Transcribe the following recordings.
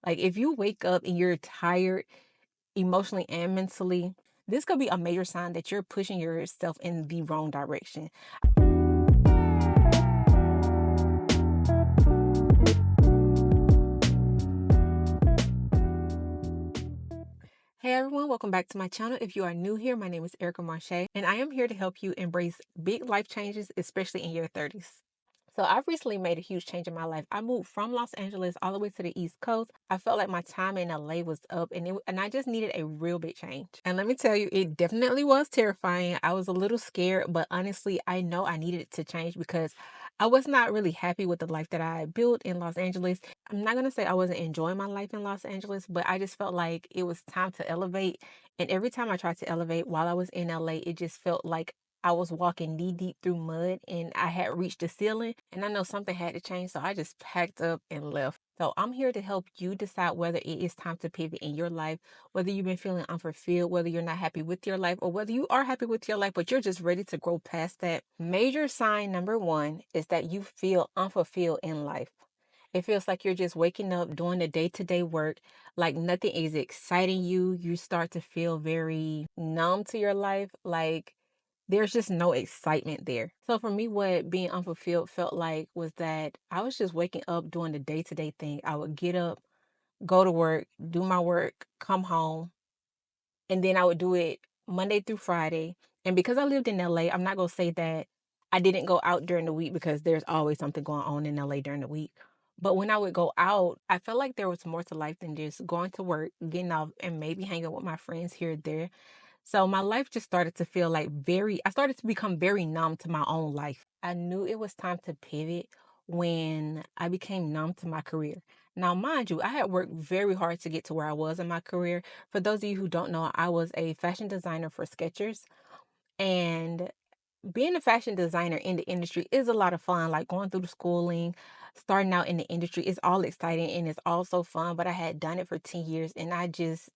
Like if you wake up and you're tired emotionally and mentally, this could be a major sign that you're pushing yourself in the wrong direction. Hey everyone, welcome back to my channel. If you are new here, my name is Erica Marche, and I am here to help you embrace big life changes, especially in your 30s. So I've recently made a huge change in my life. I moved from Los Angeles all the way to the East Coast. I felt like my time in LA was up and I just needed a real big change. And let me tell you, it definitely was terrifying. I was a little scared, but honestly, I know I needed it to change because I was not really happy with the life that I built in Los Angeles. I'm not going to say I wasn't enjoying my life in Los Angeles, but I just felt like it was time to elevate. And every time I tried to elevate while I was in LA, it just felt like I was walking knee deep through mud and I had reached the ceiling and I know something had to change. So I just packed up and left. So I'm here to help you decide whether it is time to pivot in your life, whether you've been feeling unfulfilled, whether you're not happy with your life, or whether you are happy with your life, but you're just ready to grow past that. Major sign number one is that you feel unfulfilled in life. It feels like you're just waking up, doing the day-to-day work, like nothing is exciting you. You start to feel very numb to your life, like there's just no excitement there. So for me, what being unfulfilled felt like was that I was just waking up doing the day-to-day thing. I would get up, go to work, do my work, come home, and then I would do it Monday through Friday. And because I lived in LA, I'm not going to say that I didn't go out during the week because there's always something going on in LA during the week. But when I would go out, I felt like there was more to life than just going to work, getting off, and maybe hanging with my friends here and there. So my life just started to feel like I started to become very numb to my own life. I knew it was time to pivot when I became numb to my career. Now, mind you, I had worked very hard to get to where I was in my career. For those of you who don't know, I was a fashion designer for Skechers. And being a fashion designer in the industry is a lot of fun. Like going through the schooling, starting out in the industry is all exciting and it's all so fun. But I had done it for 10 years and I just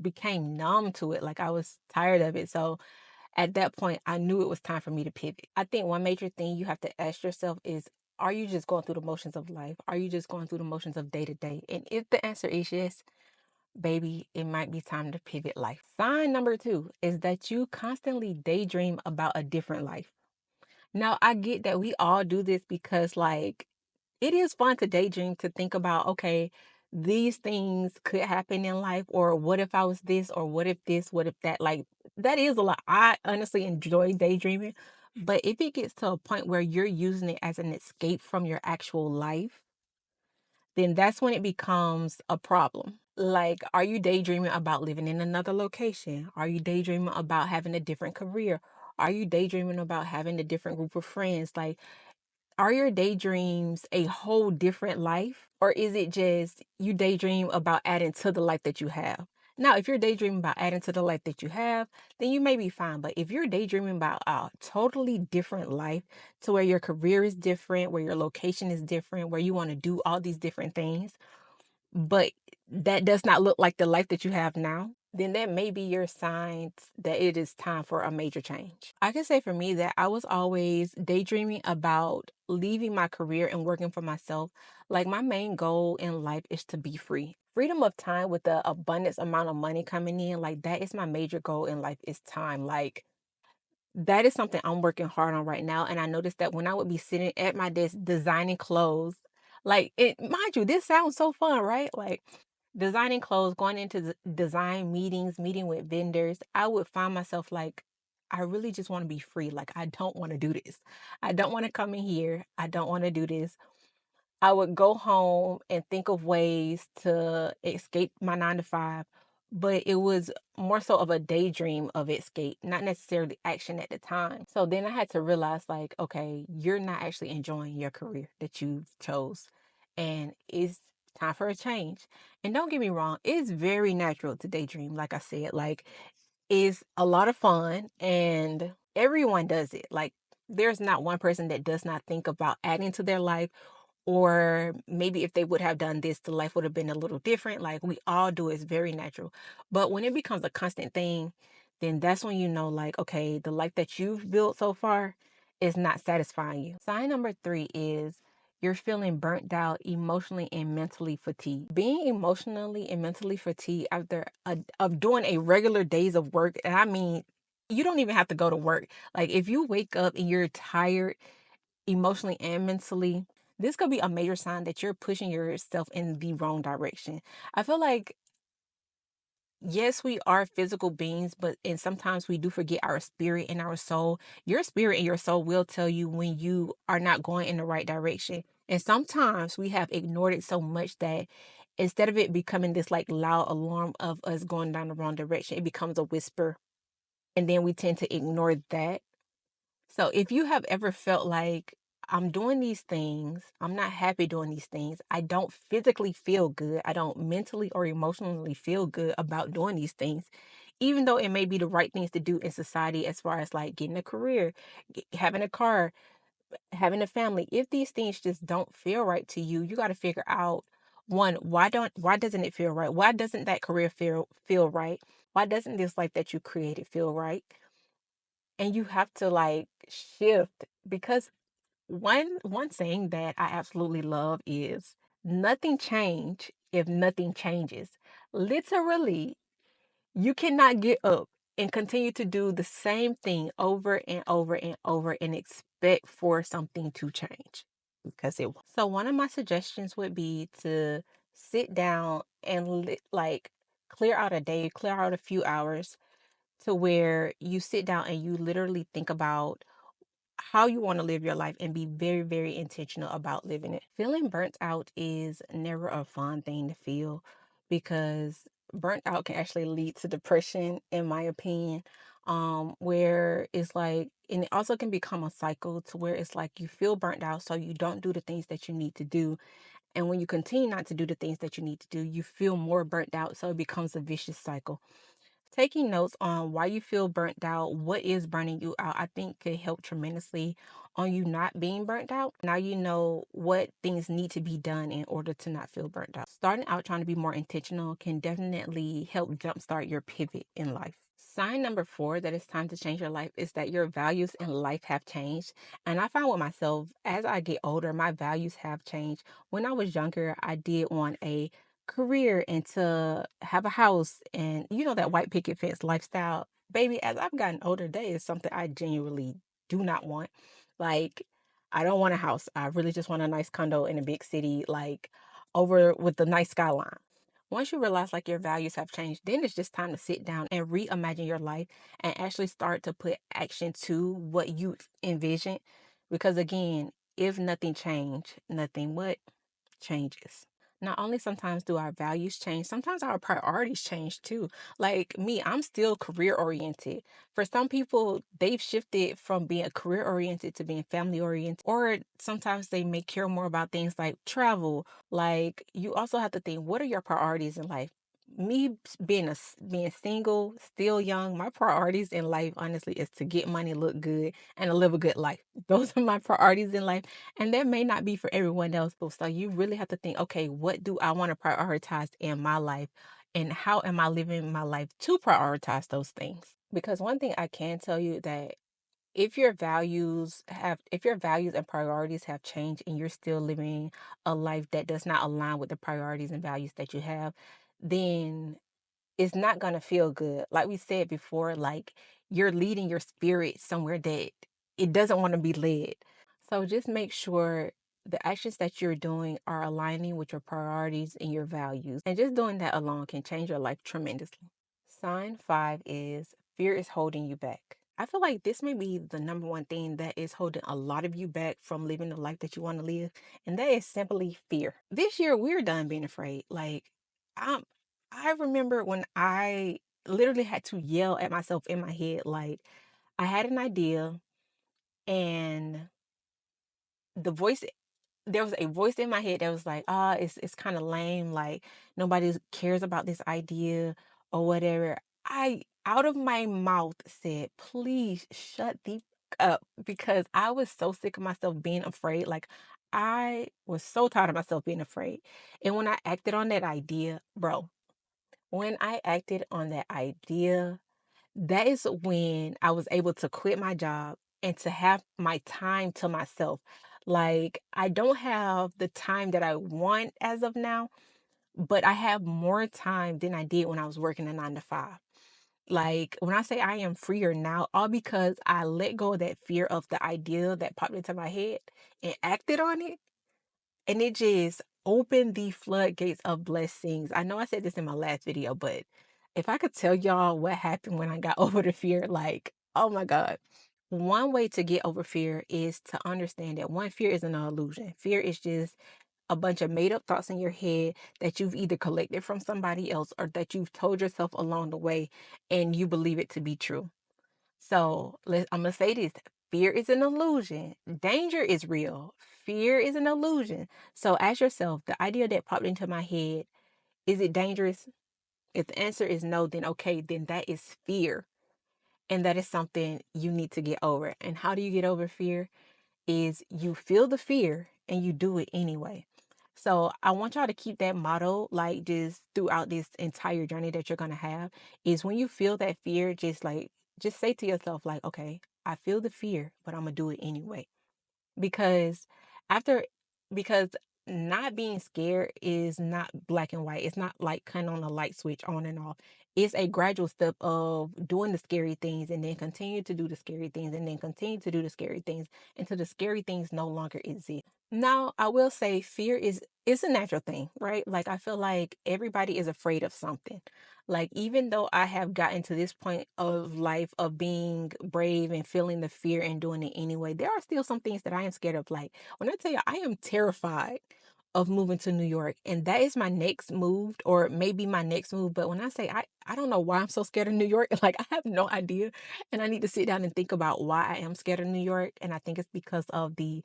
became numb to it. Like I was tired of it. So at that point, I knew it was time for me to pivot. I think one major thing you have to ask yourself is, are you just going through the motions of life? Are you just going through the motions of day to day? And if the answer is yes, baby, it might be time to pivot life. Sign number two is that you constantly daydream about a different life. Now, I get that we all do this because, like, it is fun to daydream, to think about, okay, these things could happen in life, or what if I was this, or what if this, what if that. Like, that is a lot. I honestly enjoy daydreaming, but if it gets to a point where you're using it as an escape from your actual life, then that's when it becomes a problem. Like, are you daydreaming about living in another location? Are you daydreaming about having a different career? Are you daydreaming about having a different group of friends? Like, are your daydreams a whole different life? Or is it just you daydream about adding to the life that you have? Now, if you're daydreaming about adding to the life that you have, then you may be fine. But if you're daydreaming about a totally different life to where your career is different, where your location is different, where you want to do all these different things, but that does not look like the life that you have now, then that may be your signs that it is time for a major change. I can say for me that I was always daydreaming about leaving my career and working for myself. Like my main goal in life is to be free. Freedom of time with the abundance amount of money coming in, like that is my major goal in life is time. Like that is something I'm working hard on right now. And I noticed that when I would be sitting at my desk designing clothes, like it, mind you, this sounds so fun, right? Like designing clothes, going into design meetings, meeting with vendors, I would find myself like, I really just want to be free. Like, I don't want to do this. I don't want to come in here. I don't want to do this. I would go home and think of ways to escape my 9 to 5, but it was more so of a daydream of escape, not necessarily action at the time. So then I had to realize, like, okay, you're not actually enjoying your career that you chose, and it's time for a change. And don't get me wrong, it's very natural to daydream. Like I said, like, it's a lot of fun, and everyone does it. Like, there's not one person that does not think about adding to their life, or maybe if they would have done this, the life would have been a little different. Like we all do, it's very natural. But when it becomes a constant thing, then that's when you know, like, okay, the life that you've built so far is not satisfying you. Sign number three is you're feeling burnt out, emotionally and mentally fatigued. Being emotionally and mentally fatigued after of doing a regular days of work, and I mean, you don't even have to go to work. Like if you wake up and you're tired emotionally and mentally, this could be a major sign that you're pushing yourself in the wrong direction. I feel like yes, we are physical beings, but and sometimes we do forget our spirit and our soul. Your spirit and your soul will tell you when you are not going in the right direction. And sometimes we have ignored it so much that instead of it becoming this like loud alarm of us going down the wrong direction, it becomes a whisper. And then we tend to ignore that. So if you have ever felt like I'm doing these things, I'm not happy doing these things, I don't physically feel good, I don't mentally or emotionally feel good about doing these things, even though it may be the right things to do in society as far as like getting a career, having a car, having a family. If these things just don't feel right to you, you got to figure out one, why doesn't it feel right? Why doesn't that career feel right? Why doesn't this life that you created feel right? And you have to like shift because one saying that I absolutely love is nothing change if nothing changes. Literally, you cannot get up and continue to do the same thing over and over and over and expect for something to change because it won't. So one of my suggestions would be to sit down and like clear out a day, clear out a few hours to where you sit down and you literally think about how you want to live your life and be very, very intentional about living it. Feeling burnt out is never a fun thing to feel because burnt out can actually lead to depression, in my opinion. Where it's like, and it also can become a cycle to where it's like you feel burnt out, so you don't do the things that you need to do. And when you continue not to do the things that you need to do, you feel more burnt out, so it becomes a vicious cycle. Taking notes on why you feel burnt out, what is burning you out, I think could help tremendously on you not being burnt out. Now you know what things need to be done in order to not feel burnt out. Starting out trying to be more intentional can definitely help jumpstart your pivot in life. Sign number 4 that it's time to change your life is that your values in life have changed. And I found with myself, as I get older, my values have changed. When I was younger, I did want a career and to have a house and that white picket fence lifestyle. Baby, as I've gotten older, that is something I genuinely do not want. Like, I don't want a house. I really just want a nice condo in a big city, like over with a nice skyline. Once you realize like your values have changed, then it's just time to sit down and reimagine your life and actually start to put action to what you envision. Because again, if nothing change, nothing what changes. Not only sometimes do our values change, sometimes our priorities change too. Like me, I'm still career oriented. For some people, they've shifted from being career oriented to being family oriented, or sometimes they may care more about things like travel. Like you also have to think, what are your priorities in life? Me being single, still young, my priorities in life honestly is to get money, look good, and to live a good life. Those are my priorities in life. And that may not be for everyone else, but so you really have to think, okay, what do I want to prioritize in my life? And how am I living my life to prioritize those things? Because one thing I can tell you that if your values and priorities have changed and you're still living a life that does not align with the priorities and values that you have, then it's not going to feel good. Like we said before, like you're leading your spirit somewhere that it doesn't want to be led. So just make sure the actions that you're doing are aligning with your priorities and your values. And just doing that alone can change your life tremendously. Sign 5 is fear is holding you back. I feel like this may be the number one thing that is holding a lot of you back from living the life that you want to live, and that is simply fear. This year, we're done being afraid. Like, I'm, I remember when I literally had to yell at myself in my head, like, I had an idea, and the voice there was a voice in my head that was like, it's kind of lame, like nobody cares about this idea or whatever. I out of my mouth said, please shut the up because I was so sick of myself being afraid. Like I was so tired of myself being afraid. And when I acted on that idea, bro, when I acted on that idea, that is when I was able to quit my job and to have my time to myself. Like, I don't have the time that I want as of now, but I have more time than I did when I was working a 9 to 5. Like, when I say I am freer now, all because I let go of that fear of the idea that popped into my head and acted on it. And it just opened the floodgates of blessings. I know I said this in my last video, but if I could tell y'all what happened when I got over the fear, like, oh my God. One way to get over fear is to understand that one, fear isn't an illusion. Fear is just a bunch of made up thoughts in your head that you've either collected from somebody else or that you've told yourself along the way and you believe it to be true. So I'm going to say this: fear is an illusion, danger is real, fear is an illusion. So ask yourself, the idea that popped into my head, is it dangerous? If the answer is no, then okay, then that is fear. And that is something you need to get over. And how do you get over fear? Is you feel the fear and you do it anyway. So I want y'all to keep that motto, like, just throughout this entire journey that you're gonna have, is when you feel that fear, just say to yourself, like, okay, I feel the fear, but I'm gonna do it anyway. Because after because not being scared is not black and white. It's not like cutting on a light switch on and off. It's a gradual step of doing the scary things and then continue to do the scary things and then continue to do the scary things until the scary things no longer exist. Now, I will say fear is it's a natural thing, right? Like, I feel like everybody is afraid of something. Like, even though I have gotten to this point of life of being brave and feeling the fear and doing it anyway, there are still some things that I am scared of. Like, when I tell you I am terrified of moving to New York, and that is my next move, or maybe my next move. But when I say I don't know why I'm so scared of New York, like, I have no idea. And I need to sit down and think about why I am scared of New York. And I think it's because of the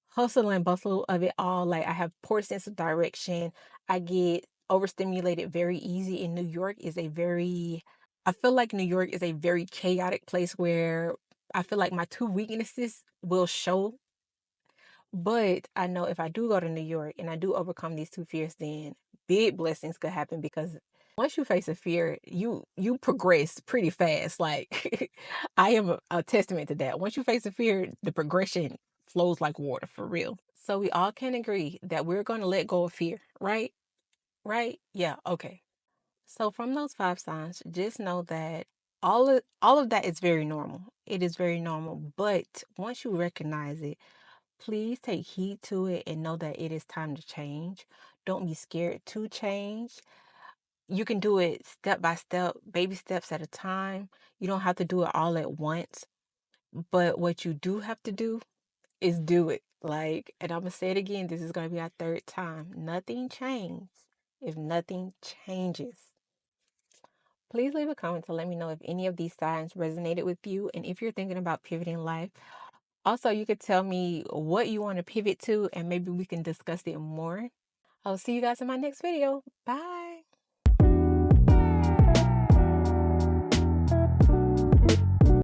hustle and bustle of it all. Like, I have poor sense of direction. I get overstimulated very easy. And New York is a very, I feel like New York is a very chaotic place where I feel like my two weaknesses will show. But I know if I do go to New York and I do overcome these two fears, then big blessings could happen, because once you face a fear, you progress pretty fast. Like, I am a testament to that. Once you face a fear, the progression flows like water, for real. So we all can agree that we're going to let go of fear, right? Right? Yeah, okay. So from those 5 signs, just know that all of that is very normal. It is very normal. But once you recognize it, please take heed to it and know that it is time to change. Don't be scared to change. You can do it step by step, baby steps at a time. You don't have to do it all at once. But what you do have to do is do it. Like, and I'm going to say it again, this is going to be our third time. Nothing changes if nothing changes. Please leave a comment to let me know if any of these signs resonated with you and if you're thinking about pivoting life. Also, you could tell me what you want to pivot to and maybe we can discuss it more. I'll see you guys in my next video. Bye.